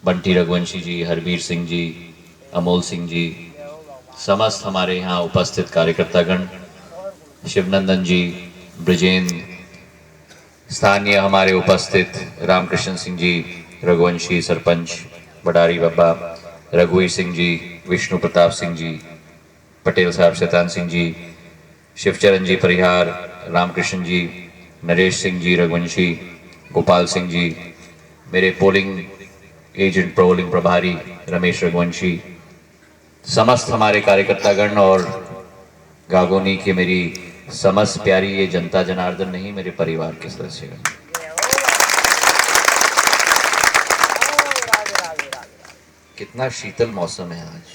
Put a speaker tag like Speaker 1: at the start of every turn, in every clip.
Speaker 1: बंटी रघुवंशी जी, हरबीर सिंह जी, अमोल सिंह जी, समस्त हमारे यहाँ उपस्थित कार्यकर्तागण, शिवनंदन जी, ब्रिजेंद्र, स्थानीय हमारे उपस्थित रामकृष्ण सिंह जी, रघुवंशी सरपंच, बडारी बाबा, रघुवीर सिंह जी, विष्णु प्रताप सिंह जी, पटेल साहब शैतान सिंह जी, शिवचरण जी परिहार, रामकृष्ण जी, नरेश सिंह जी रघुवंशी, गोपाल सिंह जी, मेरे पोलिंग एजेंट पोलिंग प्रभारी रमेश रघुवंशी, समस्त हमारे कार्यकर्तागण और गागोनी की मेरी समस्त प्यारी ये जनता जनार्दन नहीं, मेरे परिवार के सदस्यगण, कितना शीतल मौसम है आज,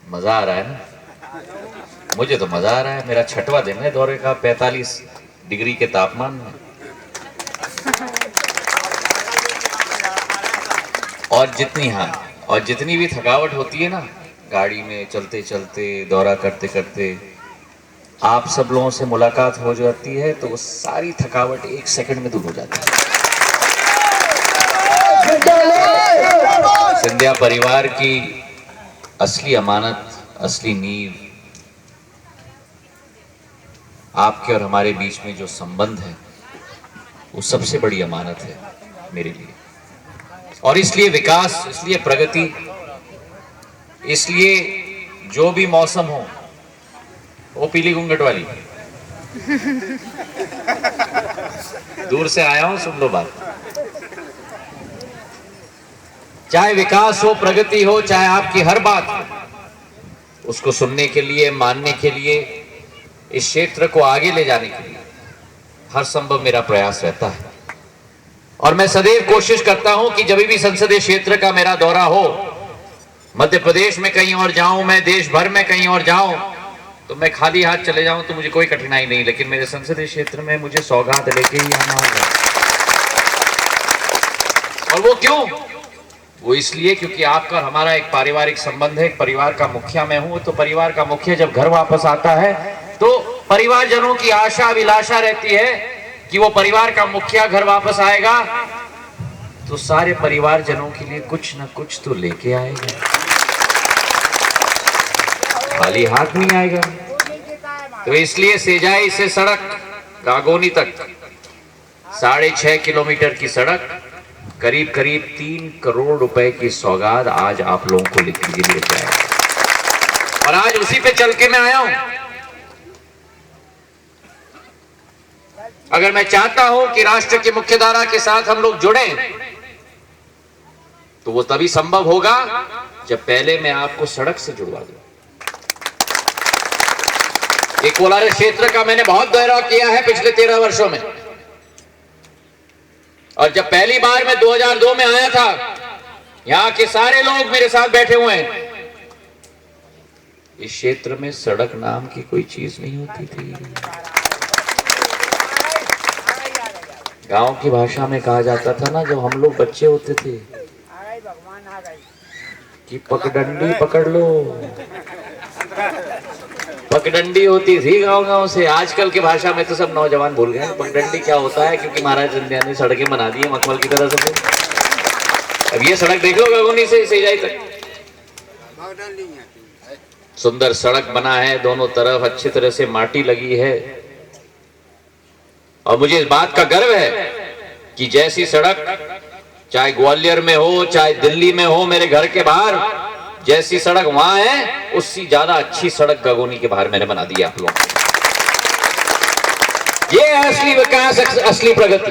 Speaker 1: मजा आ रहा है ना। मुझे तो मजा आ रहा है। मेरा 6वां दिन है दौरे का, 45 डिग्री के तापमान में। और जितनी भी थकावट होती है ना, गाड़ी में चलते चलते, दौरा करते करते, आप सब लोगों से मुलाकात हो जाती है तो वो सारी थकावट 1 सेकंड में दूर हो जाती है। सिंधिया परिवार की असली अमानत, असली नींव, आपके और हमारे बीच में जो संबंध है, वो सबसे बड़ी अमानत है मेरे लिए। और इसलिए विकास, इसलिए प्रगति, इसलिए जो भी मौसम हो, वो पीली घूंघट वाली दूर से आया हूं, सुन लो बात। चाहे विकास हो, प्रगति हो, चाहे आपकी हर बात हो, उसको सुनने के लिए, मानने के लिए, इस क्षेत्र को आगे ले जाने के लिए हर संभव मेरा प्रयास रहता है। और मैं सदैव कोशिश करता हूं कि जब भी संसदीय क्षेत्र का मेरा दौरा हो, मध्य प्रदेश में कहीं और जाऊं, मैं देश भर में कहीं और जाऊं, तो मैं खाली हाथ चले जाऊं तो मुझे कोई कठिनाई नहीं, लेकिन मेरे संसदीय क्षेत्र में मुझे सौगात लेके ही आना होगा। और वो क्यों? वो इसलिए क्योंकि आपका और हमारा एक पारिवारिक संबंध है। एक परिवार का मुखिया मैं हूं, तो परिवार का मुखिया जब घर वापस आता है तो परिवारजनों की आशा अभिलाषा रहती है कि वो परिवार का मुखिया घर वापस आएगा तो सारे परिवारजनों के लिए कुछ ना कुछ तो लेके आएगा, खाली हाथ नहीं आएगा। तो इसलिए सेजाई से सड़क गागोनी तक 6.5 किलोमीटर की सड़क, करीब करीब 3 करोड़ रुपए की सौगात आज आप लोगों को लेके आया, और आज उसी पे चल के मैं आया हूं। अगर मैं चाहता हूं कि राष्ट्र की मुख्यधारा के साथ हम लोग जुड़े, तो वो तभी संभव होगा जब पहले मैं आपको सड़क से जुड़वा दूं। ये कोलार क्षेत्र का मैंने बहुत दौरा किया है पिछले 13 वर्षों में, और जब पहली बार मैं 2002 में आया था, यहां के सारे लोग मेरे साथ बैठे हुए हैं। इस क्षेत्र में सड़क नाम की कोई चीज नहीं होती थी। गांव की भाषा में कहा जाता था ना, जब हम लोग बच्चे होते थे, कि पगडंडी पकड़ लो, पगडंडी होती थी गांव गांव से। आजकल की भाषा में तो सब नौजवान भूल गए पगडंडी क्या होता है, क्योंकि महाराज सिंधिया ने सड़कें बना दी है मखमल की तरह से। अब ये सड़क देख लो गागोनी से सेजाई तक, सुंदर सड़क बना है, दोनों तरफ अच्छी तरह से माटी लगी है। और मुझे इस बात का गर्व है कि जैसी सड़क चाहे ग्वालियर में हो, चाहे दिल्ली में हो, मेरे घर के बाहर जैसी सड़क वहां है, उससे ज्यादा अच्छी सड़क गागोनी के बाहर मैंने बना दी आप लोगों को। ये असली विकास, असली प्रगति।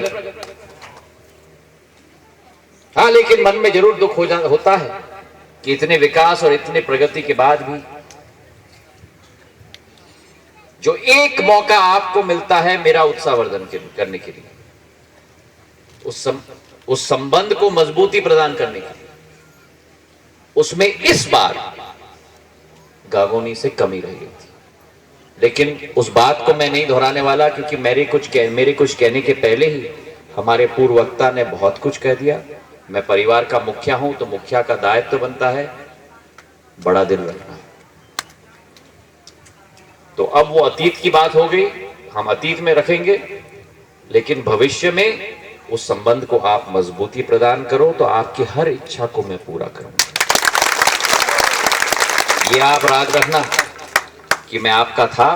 Speaker 1: हाँ, लेकिन मन में जरूर दुख होता है कि इतने विकास और इतने प्रगति के बाद भी जो एक मौका आपको मिलता है मेरा उत्साहवर्धन करने के लिए, उस संबंध को मजबूती प्रदान करने के लिए, उसमें इस बार गागोनी से कमी रह गई थी। लेकिन उस बात को मैं नहीं दोहराने वाला, क्योंकि मेरे कुछ कहने के पहले ही हमारे पूर्व वक्ता ने बहुत कुछ कह दिया। मैं परिवार का मुखिया हूं, तो मुखिया का दायित्व बनता है बड़ा दिल रखना। तो अब वो अतीत की बात हो गई, हम अतीत में रखेंगे, लेकिन भविष्य में उस संबंध को आप मजबूती प्रदान करो तो आपकी हर इच्छा को मैं पूरा करूंगा। ये आप याद रखना कि मैं आपका था,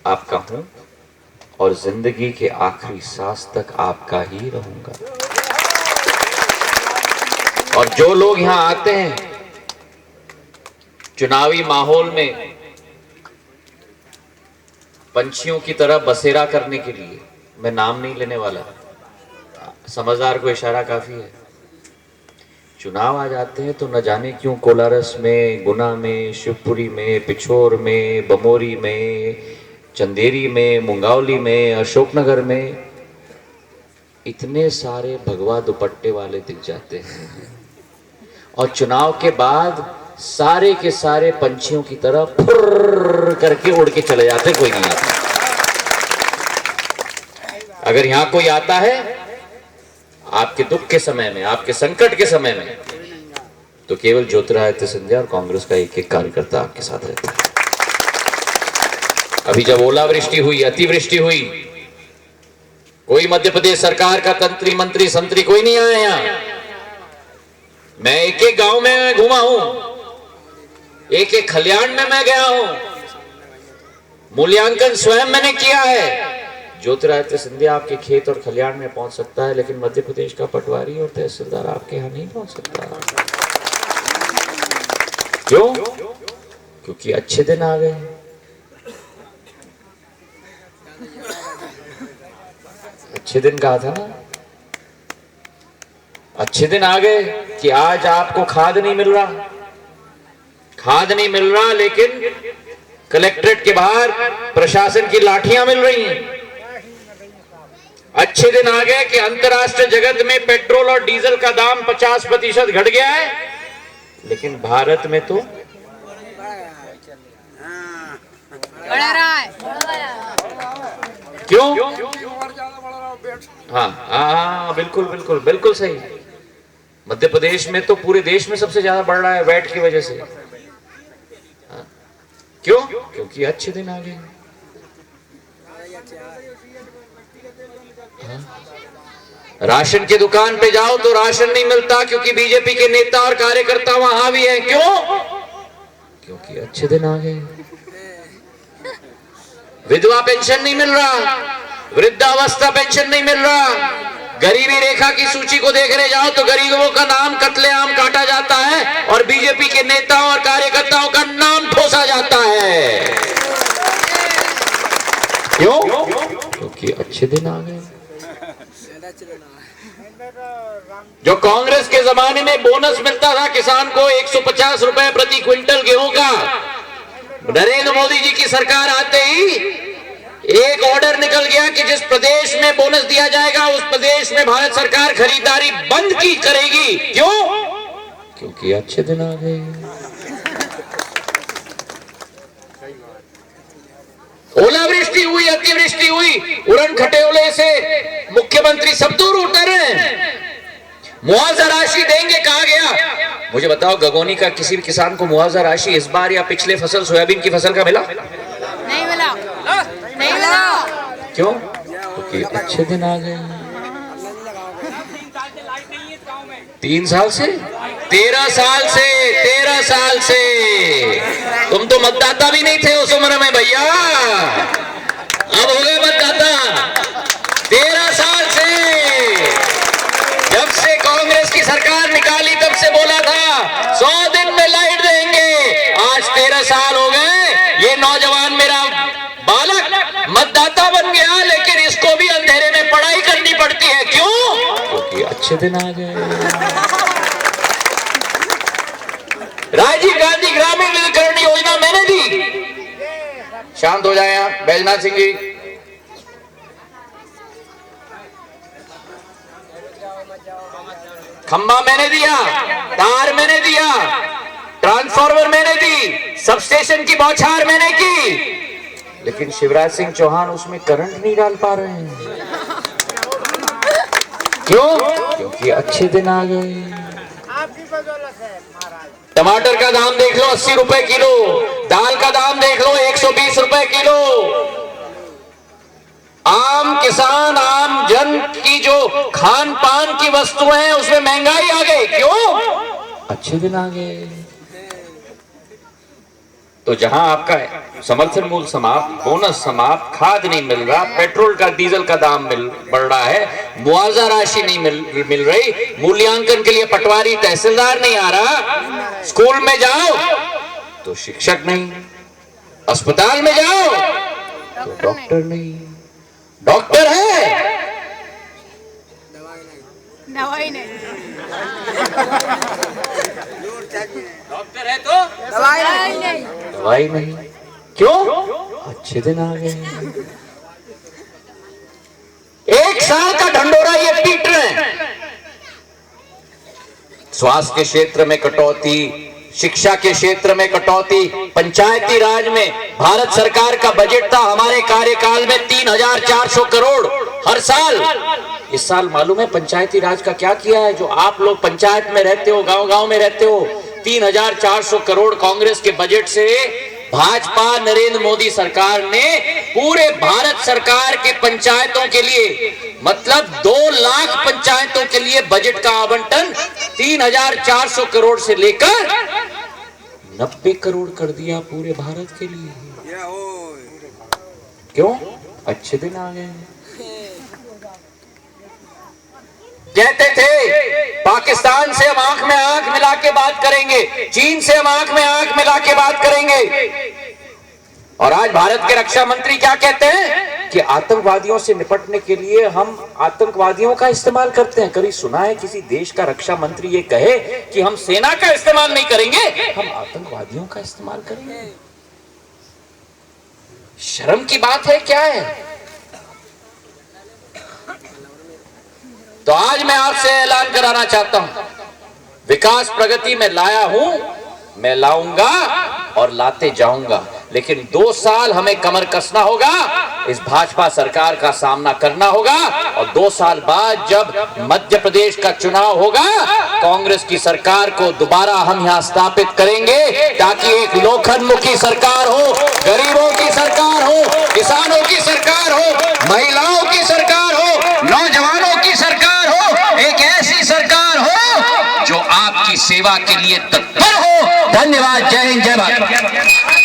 Speaker 1: आपका हूं और जिंदगी के आखिरी सांस तक आपका ही रहूंगा। और जो लोग यहां आते हैं चुनावी माहौल में पंछियों की तरह बसेरा करने के लिए, मैं नाम नहीं लेने वाला, समझदार को इशारा काफी है, चुनाव आ जाते हैं तो न जाने क्यों कोलारस में, गुना में, शिवपुरी में, पिछोर में, बमोरी में, चंदेरी में, मुंगावली में, अशोकनगर में इतने सारे भगवा दुपट्टे वाले दिख जाते हैं और चुनाव के बाद सारे के सारे पंछियों की तरह फुर्र करके उड़ के चले जाते, कोई नहीं आता। अगर यहां कोई आता है आपके दुख के समय में, आपके संकट के समय में, तो केवल ज्योतिरादित्य सिंधिया और कांग्रेस का एक एक कार्यकर्ता आपके साथ रहता है। अभी जब ओलावृष्टि हुई, अतिवृष्टि हुई, कोई मध्य प्रदेश सरकार का तंत्री मंत्री संतरी कोई नहीं आया यहां। मैं एक एक गांव में घुमा हूं, एक एक खलियान में मैं गया हूं, मूल्यांकन स्वयं मैंने किया है। ज्योतिरादित्य सिंधिया आपके खेत और खलियान में पहुंच सकता है, लेकिन मध्य प्रदेश का पटवारी और तहसीलदार आपके यहां नहीं पहुंच सकता। क्यों? क्योंकि अच्छे दिन आ गए। अच्छे दिन कहा था ना, अच्छे दिन आ गए कि आज आपको खाद नहीं मिल रहा, खाद नहीं मिल रहा, लेकिन कलेक्ट्रेट के बाहर प्रशासन की लाठियां मिल रही हैं। अच्छे दिन आ गए कि अंतर्राष्ट्रीय जगत में पेट्रोल और डीजल का दाम 50% घट गया है, लेकिन भारत में तो बढ़ रहा है। क्यों? हाँ, बिल्कुल बिल्कुल बिल्कुल सही। मध्य प्रदेश में तो पूरे देश में सबसे ज्यादा बढ़ रहा है वैट की वजह से। क्यों? क्योंकि अच्छे दिन आ गए। राशन की दुकान पे जाओ तो राशन नहीं मिलता, क्योंकि बीजेपी के नेता और कार्यकर्ता वहां हावी हैं। क्यों? क्योंकि अच्छे दिन आ गए। विधवा पेंशन नहीं मिल रहा, वृद्धावस्था पेंशन नहीं मिल रहा, गरीबी रेखा की सूची को देखने जाओ तो गरीबों का नाम कत्लेआम काटा जाता है और बीजेपी के नेताओं और कार्यकर्ताओं का नाम ठोसा जाता है। क्यों? क्योंकि अच्छे दिन आ गए। जो कांग्रेस के जमाने में बोनस मिलता था किसान को 150 रुपए प्रति क्विंटल गेहूं का, नरेंद्र मोदी जी की सरकार आते ही एक ऑर्डर निकल गया कि जिस प्रदेश में बोनस दिया जाएगा उस प्रदेश में भारत सरकार खरीदारी बंद की करेगी। क्यों? क्योंकि अच्छे दिन आ गए। ओलावृष्टि हुई, अतिवृष्टि हुई, उड़न खटोले से मुख्यमंत्री सब दूर उतर रहे हैं। मुआवजा राशि देंगे कहा गया। मुझे बताओ, गगोनी का किसी भी किसान को मुआवजा राशि इस बार या पिछले फसल सोयाबीन की फसल का मिला? नहीं मिला, नहीं मिला। क्यों? क्योंकि अच्छे दिन आ गए। 3 साल से 13 साल से 13 साल से तुम तो मतदाता भी नहीं थे उस उम्र में भैया, अब हो गए मतदाता। 13 साल से, जब से कांग्रेस की सरकार निकाली तब से बोला था 100 दिन में लाइट देंगे। आज 13 साल हो गए, ये नौजवान मेरा बालक मतदाता बन गया, लेकिन इसको भी अंधेरे में पढ़ाई करनी पड़ती है। क्यों? क्योंकि अच्छे दिन आ गए। राजीव गांधी ग्रामीण विद्युतीकरण योजना मैंने दी। शांत हो जाए आप बैजनाथ सिंह जी। खंबा मैंने दिया, तार मैंने दिया, ट्रांसफार्मर मैंने दी, सबस्टेशन की बौछार मैंने की, लेकिन शिवराज सिंह चौहान उसमें करंट नहीं डाल पा रहे हैं। क्यों? क्योंकि अच्छे दिन आ गए। टमाटर का दाम देख लो 80 रुपए किलो, दाल का दाम देख लो 120 रुपए किलो। आम किसान, आम जन की जो खान पान की वस्तुएं हैं उसमें महंगाई आ गई। क्यों? अच्छे दिन आ गए। तो जहां आपका समर्थन मूल्य समाप्त, बोनस समाप्त, खाद नहीं मिल रहा, पेट्रोल का डीजल का दाम बढ़ रहा है, मुआवजा राशि नहीं मिल रही, मूल्यांकन के लिए पटवारी तहसीलदार नहीं आ रहा, स्कूल में जाओ तो शिक्षक नहीं, अस्पताल में जाओ तो डॉक्टर नहीं। डॉक्टर है,
Speaker 2: दवाई नहीं,
Speaker 1: डॉक्टर है तो दवाई नहीं। क्यों? अच्छे दिन आ गए। एक साल का ढंडोरा ये पीट रहे हैं। स्वास्थ्य के क्षेत्र में कटौती, शिक्षा के क्षेत्र में कटौती, पंचायती राज में भारत सरकार का बजट था हमारे कार्यकाल में 3,400 करोड़ हर साल। इस साल मालूम है पंचायती राज का क्या किया है? जो आप लोग पंचायत में रहते हो, गांव-गांव में रहते हो, 3,400 करोड़ कांग्रेस के बजट से भाजपा नरेंद्र मोदी सरकार ने पूरे भारत सरकार के पंचायतों के लिए, मतलब 2 लाख पंचायतों के लिए बजट का आवंटन 3,400 करोड़ से लेकर 90 करोड़ कर दिया पूरे भारत के लिए। क्यों? अच्छे दिन आ गए। कहते थे पाकिस्तान से हम आंख में आंख मिला के बात करेंगे, चीन से हम आंख में आंख मिला के बात करेंगे, और आज भारत के रक्षा मंत्री क्या कहते हैं कि आतंकवादियों से निपटने के लिए हम आतंकवादियों का इस्तेमाल करते हैं। कभी सुना है किसी देश का रक्षा मंत्री ये कहे कि हम सेना का इस्तेमाल नहीं करेंगे, हम आतंकवादियों का इस्तेमाल करेंगे? शर्म की बात है क्या है? तो आज मैं आपसे ऐलान कराना चाहता हूं, विकास प्रगति में लाया हूं, मैं लाऊंगा और लाते जाऊंगा, लेकिन 2 साल हमें कमर कसना होगा, इस भाजपा सरकार का सामना करना होगा, और 2 साल बाद जब मध्य प्रदेश का चुनाव होगा, कांग्रेस की सरकार को दोबारा हम यहां स्थापित करेंगे, ताकि एक लोखंडमुखी सरकार हो, गरीबों की सरकार हो, किसानों की सरकार हो, महिलाओं की सरकार हो, नौजवानों की सरकार हो, एक ऐसी सरकार हो जो आपकी सेवा के लिए तत्पर हो। धन्यवाद। जय हिंद, जय भारत।